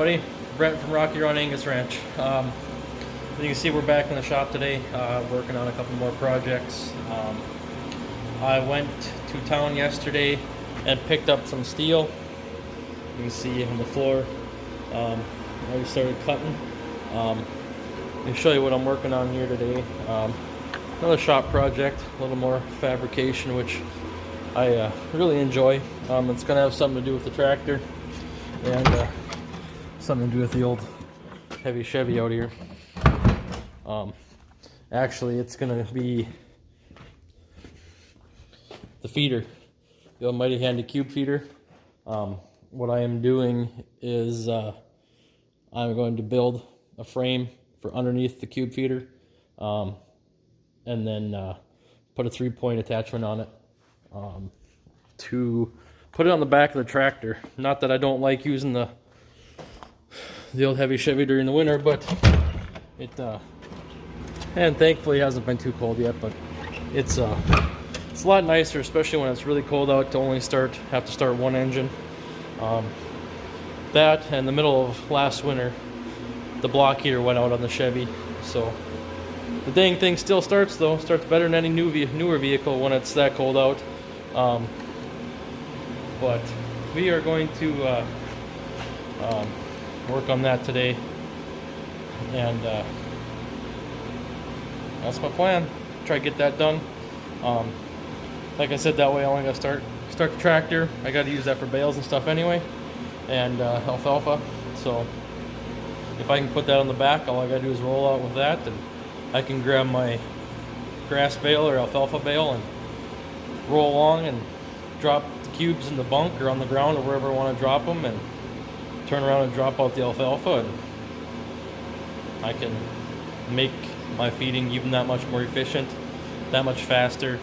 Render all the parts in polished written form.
everybody, Brent from Rocky Run Angus Ranch. As you can see, we're back in the shop today, working on a couple more projects. I went to town yesterday and picked up some steel. You can see on the floor. I already started cutting. I'll show you what I'm working on here today. Another shop project, a little more fabrication, which I really enjoy. It's going to have something to do with the tractor and something to do with the old heavy Chevy out here. Actually, it's going to be the feeder, the almighty handy cube feeder. What I am doing is I'm going to build a frame for underneath the cube feeder, and then put a 3-point attachment on it to put it on the back of the tractor. Not that I don't like using the old heavy Chevy during the winter, but it and thankfully it hasn't been too cold yet, but it's a lot nicer, especially when it's really cold out, to only have to start one engine. That and the middle of last winter, the block heater went out on the Chevy, so the dang thing still starts though. Starts better than any newer vehicle when it's that cold out. But we are going to work on that today, and that's my plan. Try to get that done. Like I said, that way I only got to start the tractor. I got to use that for bales and stuff anyway, and alfalfa. So if I can put that on the back, all I got to do is roll out with that, and I can grab my grass bale or alfalfa bale and roll along and drop the cubes in the bunk or on the ground or wherever I want to drop them, and turn around and drop out the alfalfa, and I can make my feeding even that much more efficient, that much faster,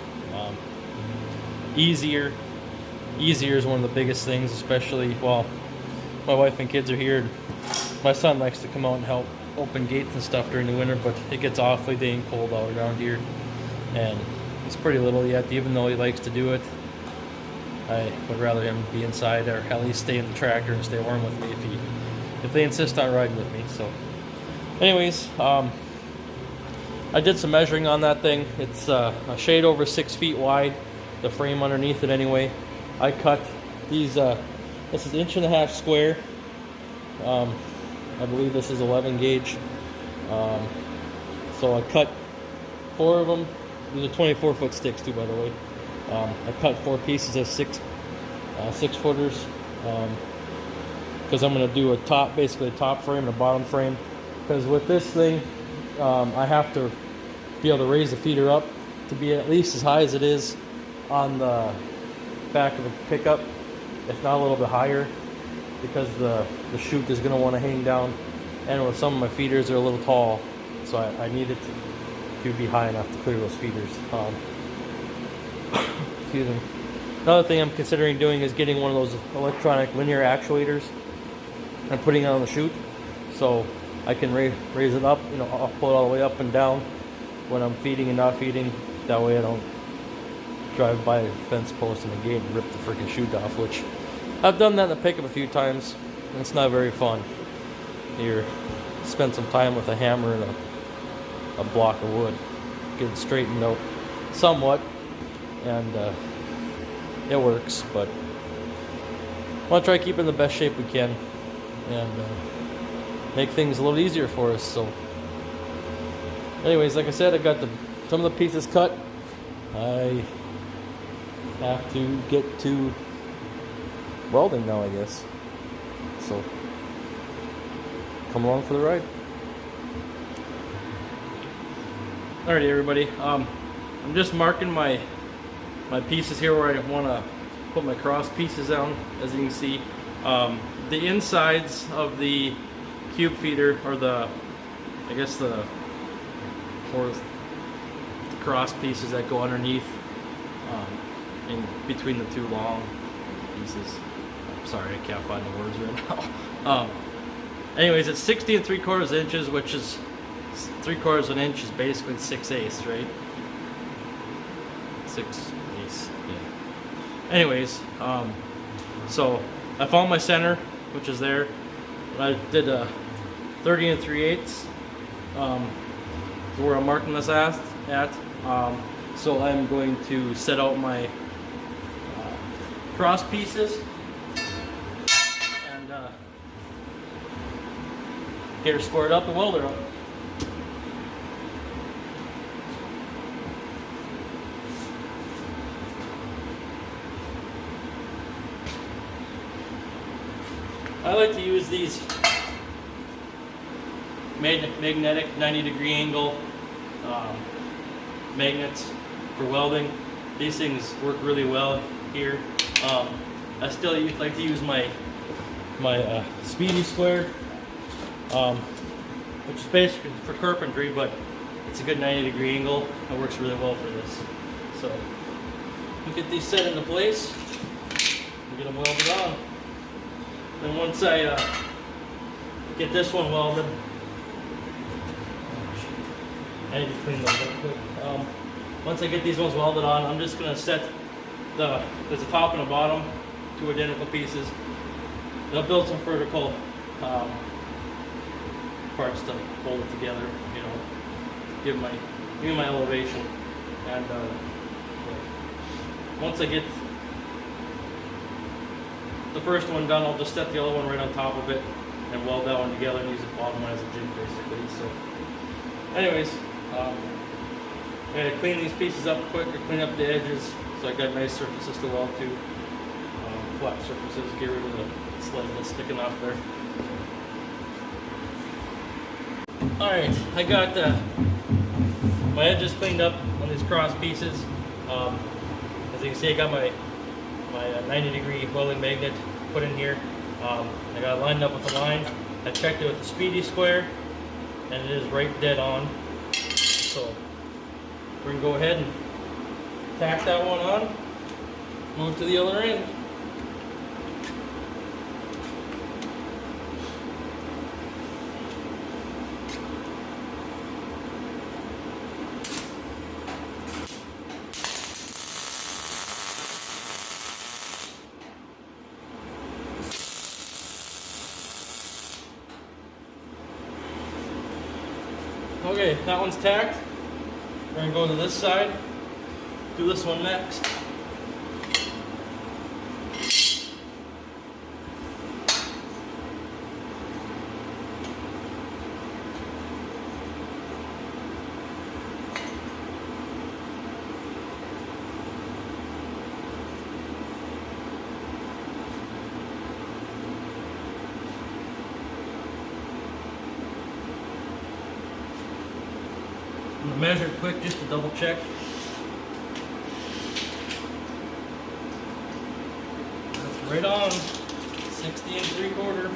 easier. Easier is one of the biggest things, especially while my wife and kids are here. My son likes to come out and help open gates and stuff during the winter, but it gets awfully dang cold all around here, and he's pretty little yet. Even though he likes to do it, I would rather him be inside, or at least stay in the tractor and stay warm with me if they insist on riding with me. So anyways, I did some measuring on that thing. It's a shade over 6 feet wide, the frame underneath it anyway. I cut these, this is 1.5 inch square. I believe this is 11 gauge. So I cut 4 of them. These are 24-foot sticks too, by the way. I cut 4 pieces of 6-footers, because I'm going to do basically a top frame and a bottom frame. Because with this thing, I have to be able to raise the feeder up to be at least as high as it is on the back of the pickup, if not a little bit higher, because the chute is going to want to hang down, and with some of my feeders, they're a little tall, so I need it to be high enough to clear those feeders. Excuse me. Another thing I'm considering doing is getting one of those electronic linear actuators and putting it on the chute, so I can raise it up. I'll pull it all the way up and down when I'm feeding and not feeding. That way I don't drive by a fence post in the gate and rip the freaking chute off, which I've done that in the pickup a few times, and it's not very fun. You spend some time with a hammer and a block of wood, get it straightened out somewhat, and it works, but I want to try keeping the best shape we can and make things a little easier for us. So anyways, like I said, I got some of the pieces cut. I have to get to welding now, I guess. So come along for the ride. Alrighty, everybody. I'm just marking my pieces here where I want to put my cross pieces down. As you can see, the insides of the cube feeder, or the cross pieces that go underneath, in between the two long pieces. Sorry, I can't find the words right now. Anyways, it's 60 3/4 inches, which is 3/4 of an inch is basically 6/8, right? 6/8, yeah. Anyways, so I found my center, which is there. I did a 30 and 3/8 where I'm marking this at. So I'm going to set out my cross pieces and get her squared up and weld her up. I like to use these magnetic 90-degree angle magnets for welding. These things work really well here. I still like to use my Speedy Square, which is basically for carpentry, but it's a good 90-degree angle. It works really well for this. So we get these set into place and get them welded on. Then once I get this one welded, I need to clean those up quick. Once I get these ones welded on, I'm just going to set there's a top and a bottom, two identical pieces. I'll build some vertical parts to hold it together, you know, give me my elevation. And once I get the first one done, I'll just set the other one right on top of it and weld that one together and use the bottom one as a jig basically. So anyways, I'm going to clean these pieces up quick, or clean up the edges so I got nice surfaces to weld to. Flat surfaces, get rid of the sled that's sticking off there. Alright, I got my edges cleaned up on these cross pieces. As you can see, I got my 90-degree welding magnet put in here. I got it lined up with the line. I checked it with the Speedy Square, and it is right dead on. So we're going to go ahead and tack that one on, move to the other end. Okay, that one's tacked. We're going to go to this side, do this one next. I'm going to measure it quick just to double check. That's right on, 60 3/4.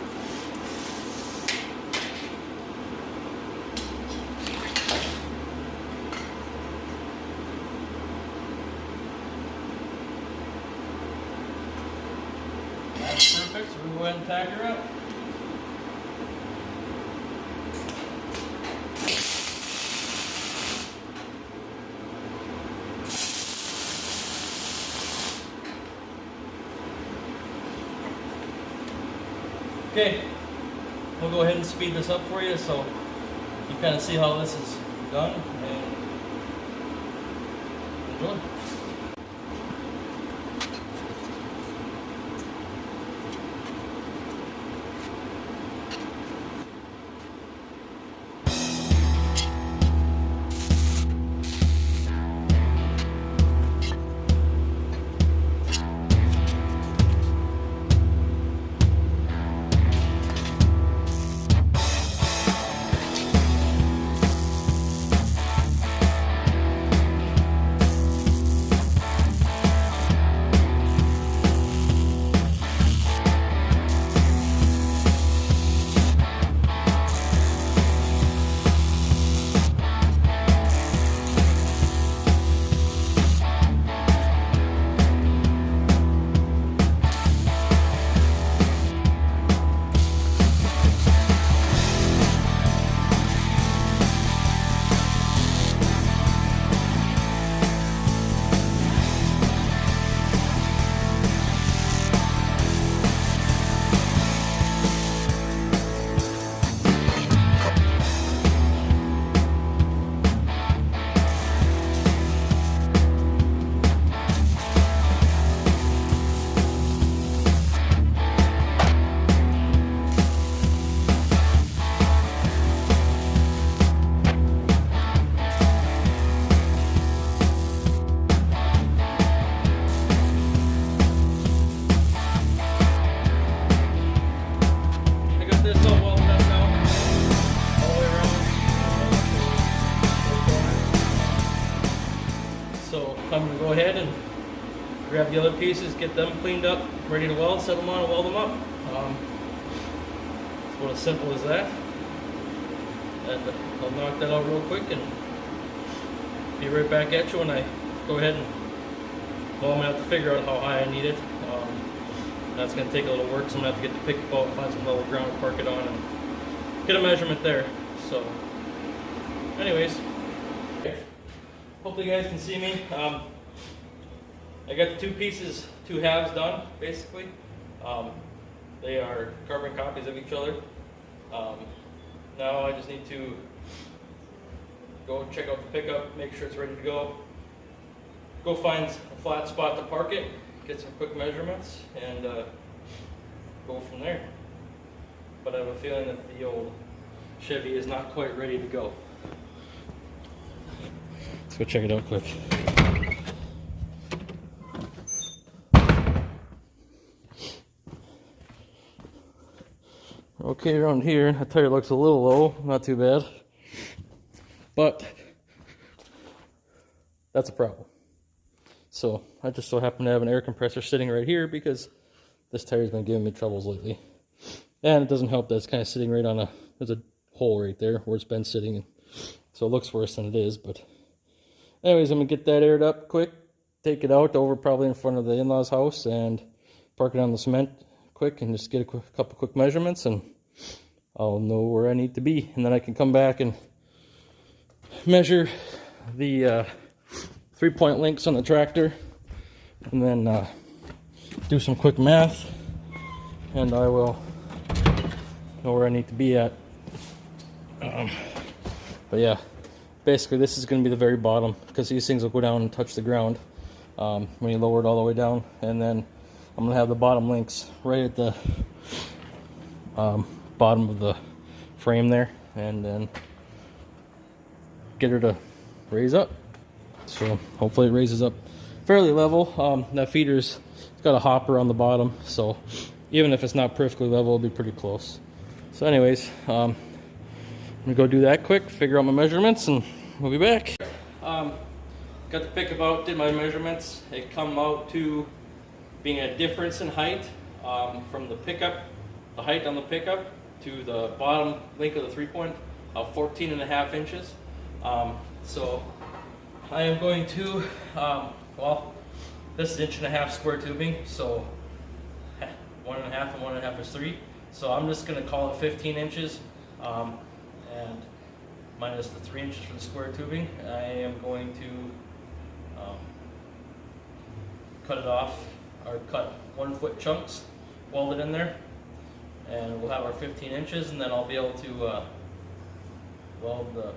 That's perfect, so we'll go ahead and tack her up. Okay, we'll go ahead and speed this up for you so you kind of see how this is done and enjoy. I'm going to go ahead and grab the other pieces, get them cleaned up, ready to weld, set them on and weld them up. It's about as simple as that. And I'll knock that out real quick and be right back at you when I go ahead and, well, I'm going to have to figure out how high I need it. That's going to take a little work, so I'm going to have to get the pickup out, find some level ground to park it on, and get a measurement there. So, anyways, hopefully you guys can see me. I got the two halves done, basically. They are carbon copies of each other. Now I just need to go check out the pickup, make sure it's ready to go. Go find a flat spot to park it, get some quick measurements, and go from there. But I have a feeling that the old Chevy is not quite ready to go. Let's go check it out quick. Okay, around here, that tire looks a little low, not too bad. But that's a problem. So I just so happen to have an air compressor sitting right here because this tire's been giving me troubles lately. And it doesn't help that it's kind of sitting right on there's a hole right there where it's been sitting. So it looks worse than it is, but anyways, I'm gonna get that aired up quick, take it out over probably in front of the in-laws house and park it on the cement quick and just get a couple quick measurements, and I'll know where I need to be, and then I can come back and measure the 3-point links on the tractor, and then do some quick math, and I will know where I need to be at. But yeah, basically this is going to be the very bottom, because these things will go down and touch the ground when you lower it all the way down, and then I'm going to have the bottom links right at the bottom of the frame there, and then get her to raise up. So hopefully it raises up fairly level. That feeder's got a hopper on the bottom, so even if it's not perfectly level, it'll be pretty close. So anyways, I'm gonna go do that quick, figure out my measurements, and we'll be back. Got the pickup out, did my measurements. It come out to being a difference in height from the pickup, the height on the pickup to the bottom link of the 3-point of 14.5 inches. So I am going to, well, this is 1.5 inch square tubing, so 1.5 and 1.5 is 3. So I'm just going to call it 15 inches, and minus the 3 inches for the square tubing. I am going to cut it off, or cut 1-foot chunks, weld it in there, and we'll have our 15 inches, and then I'll be able to weld the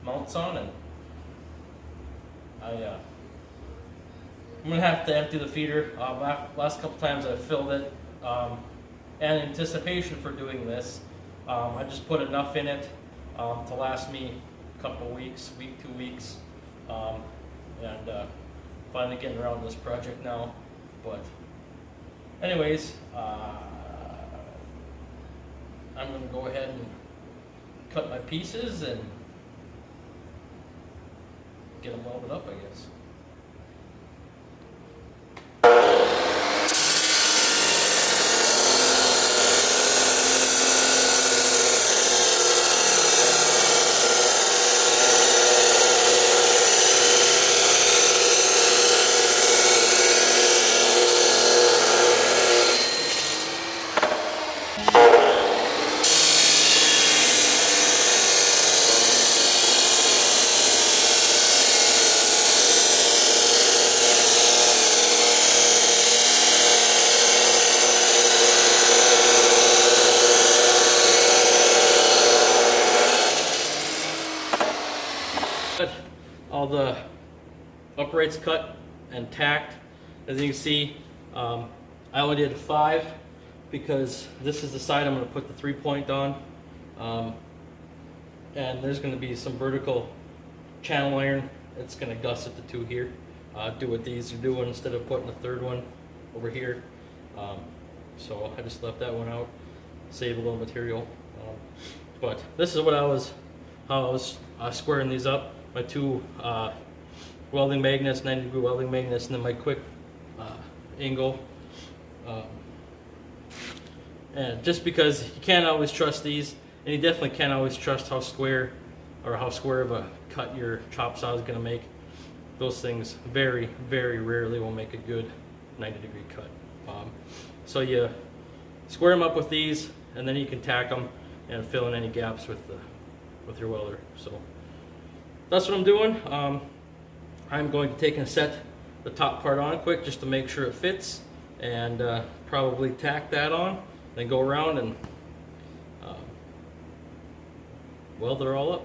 mounts on, and I'm going to have to empty the feeder. Last couple times I've filled it, and in anticipation for doing this, I just put enough in it to last me a couple weeks, 2 weeks, and finally getting around this project now. But anyways, I'm going to go ahead and cut my pieces and get them welded up, I guess. All the uprights cut and tacked. As you can see, I only did 5 because this is the side I'm going to put the 3-point on, and there's going to be some vertical channel iron. It's going to gusset the 2 here. Do what these are doing instead of putting a 3rd one over here. So I just left that one out, save a little material. But this is what how I was squaring these up. My 2 welding magnets, 90-degree welding magnets, and then my quick angle. And just because you can't always trust these, and you definitely can't always trust how square of a cut your chop saw is going to make. Those things very, very rarely will make a good 90-degree cut. So you square them up with these, and then you can tack them and fill in any gaps with your welder. So that's what I'm doing. I'm going to take and set the top part on quick just to make sure it fits, and probably tack that on, then go around and weld it all up.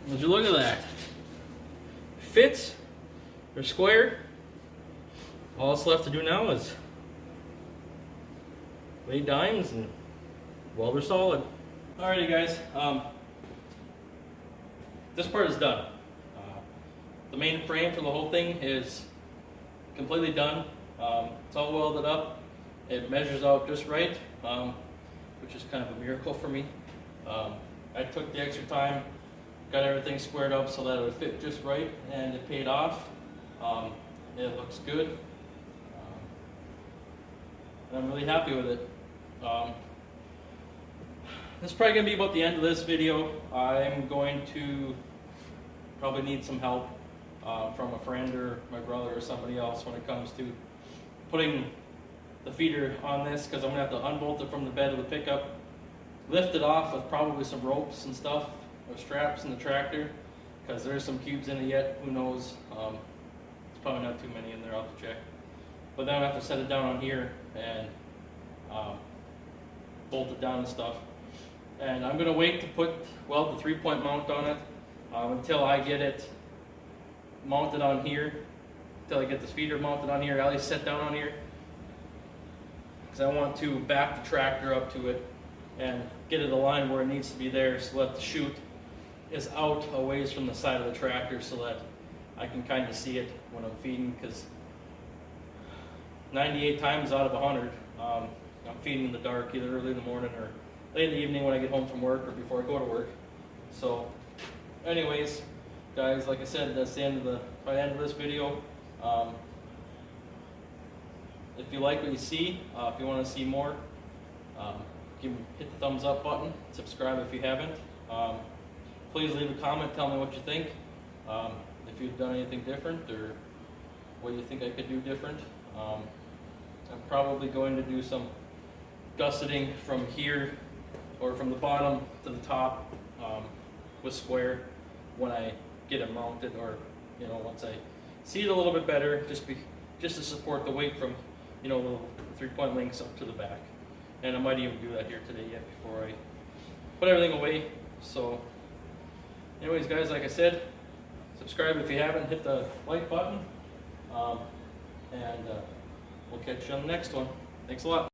Would you look at that? Fits, they're square. All that's left to do now is lay dimes and weld her solid. Alrighty guys, this part is done. The main frame for the whole thing is completely done. It's all welded up. It measures out just right, which is kind of a miracle for me. I took the extra time, got everything squared up so that it would fit just right, and it paid off. It looks good, and I'm really happy with it. This is probably going to be about the end of this video. I'm going to probably need some help from a friend or my brother or somebody else when it comes to putting the feeder on this, because I'm going to have to unbolt it from the bed of the pickup, lift it off with probably some ropes and stuff, or straps in the tractor, because there's some cubes in it yet, who knows. There's probably not too many in there, I'll have to check. But then I have to set it down on here and bolt it down and stuff. And I'm going to wait to weld the 3-point mount on it until I get it mounted on here, until I get this feeder mounted on here, at least set down on here, because I want to back the tractor up to it and get it aligned where it needs to be there, so that the chute is out a ways from the side of the tractor, so that I can kind of see it when I'm feeding, because 98 times out of 100 I'm feeding in the dark, either early in the morning or late in the evening when I get home from work or before I go to work. So anyways guys, like I said, that's the end of this video. If you like what you see, if you want to see more, hit the thumbs up button, subscribe if you haven't. Please leave a comment, tell me what you think, if you've done anything different or what you think I could do different. I'm probably going to do some gusseting from here, or from the bottom to the top, with square when I get it mounted, or once I see it a little bit better, just to support the weight from the 3-point links up to the back. And I might even do that here today yet before I put everything away. So anyways guys, like I said, subscribe if you haven't, hit the like button, and we'll catch you on the next one. Thanks a lot.